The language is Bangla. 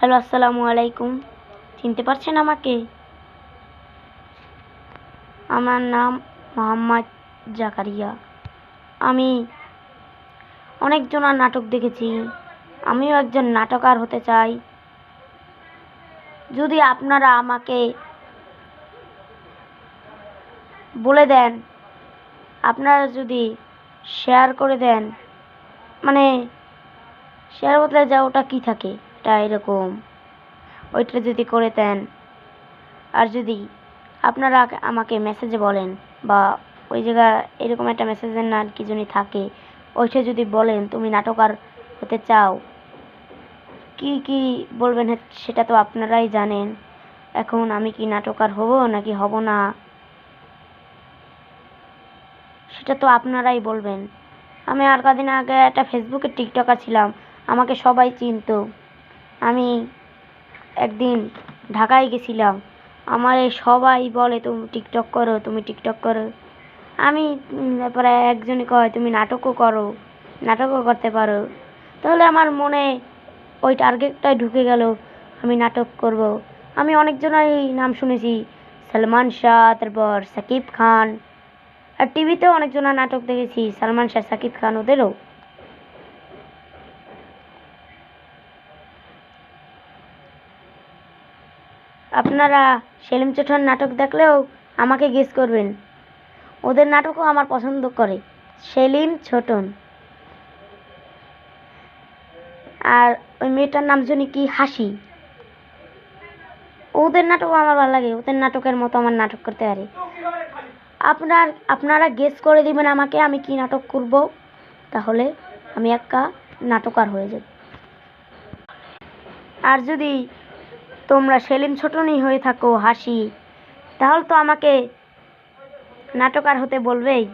হ্যালো, আসসালামু আলাইকুম। চিনতে পারছেন আমাকে? আমার নাম মোহাম্মদ জাকারিয়া। আমি অনেকজনার নাটক দেখেছি। আমিও একজন নাটকার হতে চাই। যদি আপনারা আমাকে বলে দেন, আপনারা যদি শেয়ার করে দেন, মানে শেয়ার বলতে যা ওটা কি থাকে, এটা এরকম, ওইটা যদি করে দেন, আর যদি আপনারা আমাকে মেসেজে বলেন বা ওই জায়গায় এরকম একটা মেসেজের না কি জানি থাকে, ওইটা যদি বলেন তুমি নাটকার হতে চাও, কি কি বলবেন সেটা তো আপনারাই জানেন। এখন আমি কি নাটকার হব নাকি হব না, সেটা তো আপনারাই বলবেন। আমি আর কদিন আগে একটা ফেসবুকে টিকটকার ছিলাম, আমাকে সবাই চিনতো। আমি একদিন ঢাকায় গেছিলাম, আমার সবাই বলে তুমি টিকটক করো, তুমি টিকটক করো। আমি তারপরে একজনই কয় তুমি নাটকও করো, নাটকও করতে পারো। তাহলে আমার মনে ওই টার্গেটটাই ঢুকে গেল, আমি নাটক করব। আমি অনেকজনেরই নাম শুনেছি, সালমান শাহ, তারপর সাকিব খান, আর টিভিতেও অনেকজনের নাটক দেখেছি, সালমান শাহ, সাকিব খান, ওদেরও। আপনারা সেলিম চৌধুরীর নাটক দেখলেও আমাকে গেস করবেন, ওদের নাটকও আমার পছন্দ করে। সেলিম ছোটন আর ওই মেয়েটার নাম জানি কি, হাসি, ওদের নাটকও আমার ভালো লাগে। ওদের নাটকের মতো আমার নাটক করতে পারে। আপনারা গেস করে দিবেন আমাকে আমি কি নাটক করব, তাহলে আমি একটা নাটকার হয়ে যাব। আর যদি তোমরা সেলিম ছোটনই হয়ে থাকো, হাসি, তাহলে তো আমাকে নাটকার হতে বলবেই।